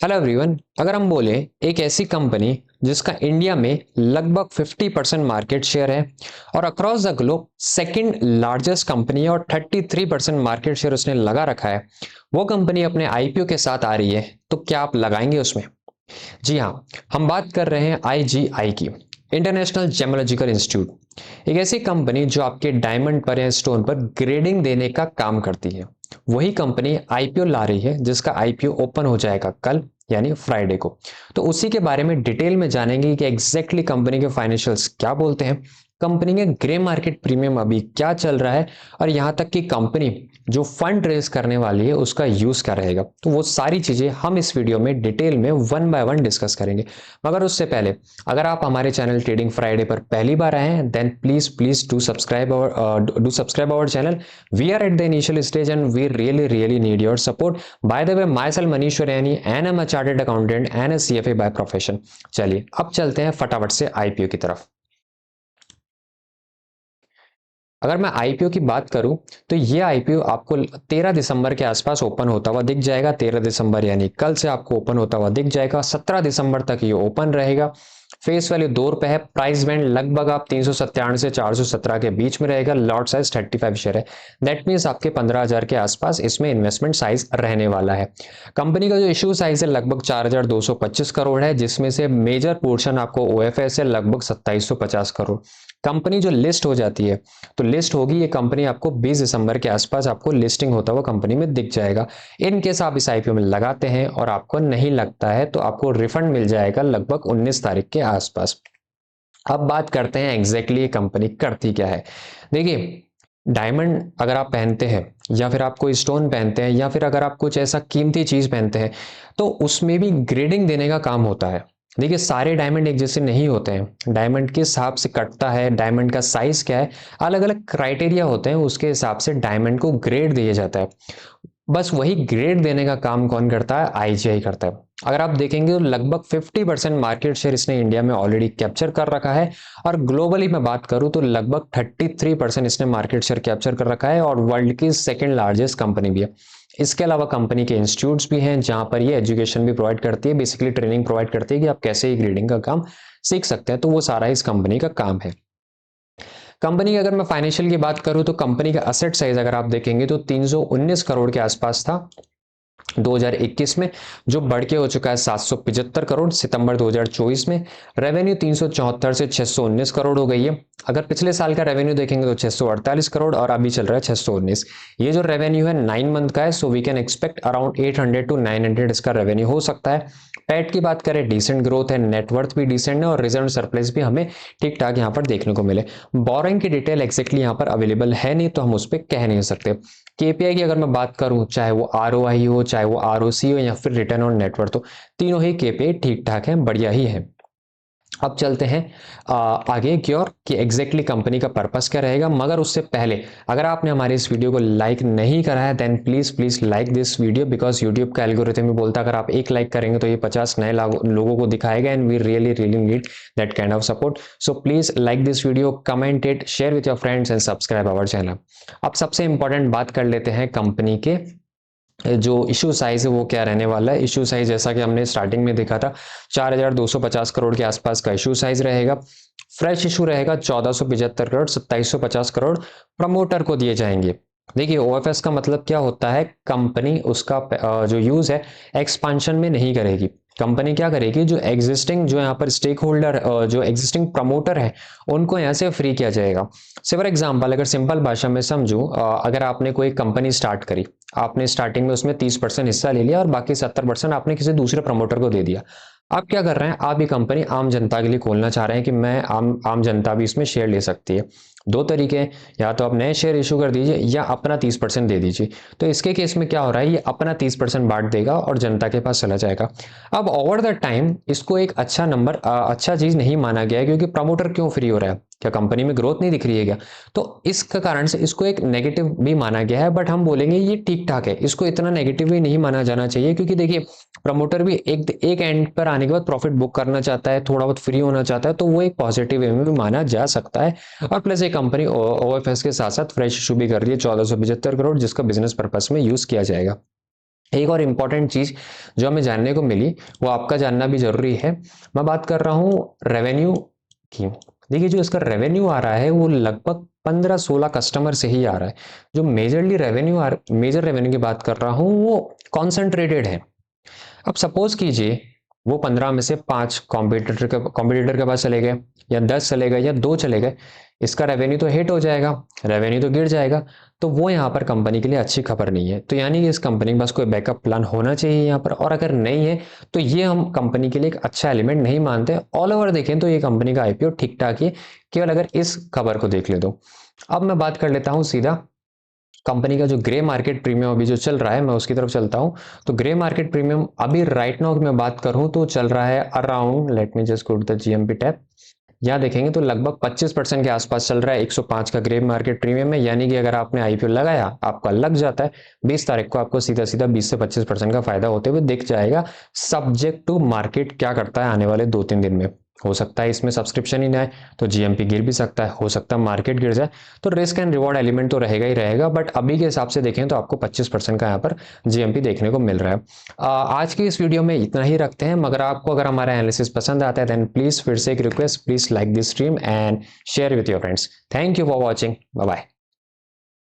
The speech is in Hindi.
Hello everyone. अगर हम बोले एक ऐसी कंपनी जिसका इंडिया में लगभग 50% मार्केट शेयर है और across the globe second largest company है और 33% मार्केट शेयर उसने लगा रखा है, वो कंपनी अपने आईपीओ के साथ आ रही है, तो क्या आप लगाएंगे उसमें? जी हाँ, हम बात कर रहे हैं आईजीआई की, इंटरनेशनल जेमोलॉजिकल इंस्टीट्यूट। एक ऐसी कंपनी जो आपके डायमंड पर या स्टोन पर ग्रेडिंग देने का काम करती है। वही कंपनी आईपीओ ला रही है जिसका आईपीओ ओपन हो जाएगा कल, यानी फ्राइडे को। तो उसी के बारे में डिटेल में जानेंगे कि एग्जैक्टली कंपनी के फाइनेंशियल्स क्या बोलते हैं, कंपनी के ग्रे मार्केट प्रीमियम अभी क्या चल रहा है, और यहां तक कि कंपनी जो फंड रेज करने वाली है उसका यूज क्या रहेगा। तो वो सारी चीजें हम इस वीडियो में डिटेल में वन बाय वन डिस्कस करेंगे। मगर उससे पहले, अगर आप हमारे चैनल ट्रेडिंग फ्राइडे पर पहली बार आए हैं, then please please do subscribe our channel. We are at the initial stage and we really need your support. By the way, myself Manish Raini and am a chartered accountant and a CFA by profession. चलिए अब चलते हैं फटाफट से आईपीओ की तरफ। अगर मैं आईपीओ की बात करूं तो ये आईपीओ आपको 13 दिसंबर के आसपास ओपन होता हुआ दिख जाएगा। 13 दिसंबर यानी कल से आपको ओपन होता हुआ दिख जाएगा। 17 दिसंबर तक ये ओपन रहेगा। फेस वैल्यू ₹2 है। प्राइस बैंड लगभग आप 397 से 417 के बीच में रहेगा। लॉट साइज 35 शेयर है। दैट मीन्स आपके 15,000 के आसपास इसमें इन्वेस्टमेंट साइज रहने वाला है। कंपनी का जो इशू साइज है लगभग 4,225 करोड़ है, जिसमें से मेजर पोर्शन आपको ओएफएस है लगभग 2,750 करोड़। कंपनी जो लिस्ट हो जाती है, तो लिस्ट होगी ये कंपनी आपको 20 दिसंबर के आसपास आपको लिस्टिंग होता हुआ कंपनी में दिख जाएगा। इन केस आप इस आईपीओ में लगाते हैं और आपको नहीं लगता है तो आपको रिफंड मिल जाएगा लगभग 19 तारीख के आसपास। अब बात करते हैं एग्जैक्टली ये कंपनी करती क्या है। देखिए, डायमंड अगर आप पहनते हैं या फिर आप कोई स्टोन पहनते हैं या फिर अगर आप कुछ ऐसा कीमती चीज पहनते हैं, तो उसमें भी ग्रेडिंग देने का काम होता है। देखिए, सारे डायमंड एक जैसे नहीं होते हैं। डायमंड किस हिसाब से कटता है, डायमंड का साइज क्या है, अलग अलग क्राइटेरिया होते हैं, उसके हिसाब से डायमंड को ग्रेड दिया जाता है। बस वही ग्रेड देने का काम कौन करता है? आईजीआई करता है। अगर आप देखेंगे तो लगभग 50% मार्केट शेयर इसने इंडिया में ऑलरेडी कैप्चर कर रखा है, और ग्लोबली मैं बात करूं तो लगभग 33% इसने मार्केट शेयर कैप्चर कर रखा है, और वर्ल्ड की सेकंड लार्जेस्ट कंपनी भी है। इसके अलावा कंपनी के इंस्टीट्यूट्स भी हैं जहां पर ये एजुकेशन भी प्रोवाइड करती है, बेसिकली ट्रेनिंग प्रोवाइड करती है कि आप कैसे ही ग्रेडिंग का काम सीख सकते हैं। तो वो सारा इस कंपनी का काम है। कंपनी की अगर मैं फाइनेंशियल की बात करूं तो कंपनी का असेट साइज अगर आप देखेंगे तो 319 करोड़ के आसपास था 2021 में, जो बढ़ के हो चुका है 775 करोड़ सितंबर 2024 में। रेवेन्यू 374 से 619 करोड़ हो गई है। अगर पिछले साल का रेवेन्यू देखेंगे तो 648 करोड़ और अभी चल रहा है 619। ये जो रेवेन्यू है 9 मंथ का है, so we can expect around 800 to 900 इसका रेवेन्यू हो सकता है। पैट की बात करें, डिसेंट ग्रोथ है, नेटवर्थ भी डिसेंट है, और रिजर्व सरप्लस भी हमें ठीक ठाक यहाँ पर देखने को मिले। बोरिंग की डिटेल एक्जैक्टली यहाँ पर अवेलेबल है नहीं, तो हम उस पर कह नहीं सकते। केपीआई की अगर मैं बात करूं, चाहे वो आरओआई हो, चाहे वो आरओसी हो, या फिर रिटर्न ऑन नेटवर्थ हो, तीनों ही केपीआई ठीक ठाक है, बढ़िया ही है। अब चलते हैं आगे की ओर कि एग्जैक्टली कंपनी का पर्पस क्या रहेगा। मगर उससे पहले, अगर आपने हमारे इस वीडियो को लाइक नहीं करा है, then please please like this video, because YouTube का एल्गोरिथम में बोलता है अगर आप एक लाइक करेंगे तो ये 50 नए लोगों को दिखाएगा, and we really need that kind of support. So please like this video, comment it, share with your friends and subscribe our channel. अब सबसे इंपॉर्टेंट बात कर लेते हैं कंपनी के जो इशू साइज है वो क्या रहने वाला है। इशू साइज जैसा कि हमने स्टार्टिंग में देखा था, 4,250 करोड़ के आसपास का इशू साइज रहेगा। फ्रेश इशू रहेगा 1,475 करोड़, 2,750 करोड़ प्रमोटर को दिए जाएंगे। देखिए, ओएफएस का मतलब क्या होता है, कंपनी उसका जो यूज है एक्सपांशन में नहीं करेगी। कंपनी क्या करेगी, जो एग्जिस्टिंग जो यहाँ पर स्टेक होल्डर जो एग्जिस्टिंग प्रमोटर है उनको यहाँ से फ्री किया जाएगा। से फॉर एग्जाम्पल, अगर सिंपल भाषा में समझूं, अगर आपने कोई कंपनी स्टार्ट करी, आपने स्टार्टिंग में उसमें 30% हिस्सा ले लिया और बाकी 70% आपने किसी दूसरे प्रमोटर को दे दिया। आप क्या कर रहे हैं, आप ये कंपनी आम जनता के लिए खोलना चाह रहे हैं कि मैं आम जनता भी इसमें शेयर ले सकती है। दो तरीके हैं, या तो आप नए शेयर इशू कर दीजिए या अपना 30% दे दीजिए। तो इसके केस में क्या हो रहा है, ये अपना 30% बांट देगा और जनता के पास चला जाएगा। अब ओवर द टाइम इसको एक अच्छा नंबर अच्छा चीज नहीं माना गया है, क्योंकि प्रमोटर क्यों फ्री हो रहा है, क्या कंपनी में ग्रोथ नहीं दिख रही है क्या? तो इसका कारण से इसको एक नेगेटिव भी माना गया है, बट हम बोलेंगे ये ठीक ठाक है, इसको इतना नेगेटिव भी नहीं माना जाना चाहिए, क्योंकि देखिए, प्रमोटर भी एक एंड पर आने के बाद प्रॉफिट बुक करना चाहता है, थोड़ा बहुत फ्री होना चाहता है, तो वो एक पॉजिटिव वे में भी माना जा सकता है। और प्लस ये कंपनी ओएफएस के साथ साथ फ्रेश इशू भी कर रही है 1,475 करोड़, जिसका बिजनेस पर्पस में यूज किया जाएगा। एक और इम्पॉर्टेंट चीज़ जो हमें जानने को मिली, वो आपका जानना भी ज़रूरी है। मैं बात कर रहा हूँ रेवेन्यू की। देखिए, जो इसका रेवेन्यू आ रहा है वो लगभग 15-16 कस्टमर से ही आ रहा है। जो मेजर रेवेन्यू की बात कर रहा हूँ वो कॉन्सेंट्रेटेड है। अब सपोज कीजिए वो 15 में से 5 कॉम्पिटिटर के पास चले गए, या 10 चले गए, या 2 चले गए, इसका रेवेन्यू तो हिट हो जाएगा, रेवेन्यू तो गिर जाएगा। तो वो यहाँ पर कंपनी के लिए अच्छी खबर नहीं है। तो यानी कि इस कंपनी के पास कोई बैकअप प्लान होना चाहिए यहाँ पर, और अगर नहीं है तो ये हम कंपनी के लिए एक अच्छा एलिमेंट नहीं मानते। ऑल ओवर देखें तो ये कंपनी का आईपीओ ठीक ठाक ही, केवल अगर इस खबर को देख ले तो। अब मैं बात कर लेता हूँ सीधा कंपनी का जो ग्रे मार्केट प्रीमियम अभी जो चल रहा है, मैं उसकी तरफ चलता हूँ। तो ग्रे मार्केट प्रीमियम अभी राइट नाउ की मैं बात करूँ तो चल रहा है around, let me just go to the GMP tab. यहाँ देखेंगे तो लगभग 25% के आसपास चल रहा है। 105 का ग्रे मार्केट प्रीमियम है, यानी कि अगर आपने आईपीओ लगाया, आपका लग जाता है, 20 तारीख को आपको सीधा सीधा 20 से 25% का फायदा होते हुए दिख जाएगा। सब्जेक्ट टू मार्केट क्या करता है आने वाले 2-3 दिन में। हो सकता है इसमें सब्सक्रिप्शन ही ना आए तो जीएमपी गिर भी सकता है, हो सकता है मार्केट गिर जाए। तो रिस्क एंड रिवॉर्ड एलिमेंट तो रहेगा ही रहेगा, बट अभी के हिसाब से देखें तो आपको 25% का यहाँ पर जीएमपी देखने को मिल रहा है। आज की इस वीडियो में इतना ही रखते हैं, मगर आपको अगर हमारा एनालिसिस पसंद आता है देन प्लीज फिर से एक request, please like this stream and share with your friends. Thank you for watching, bye bye.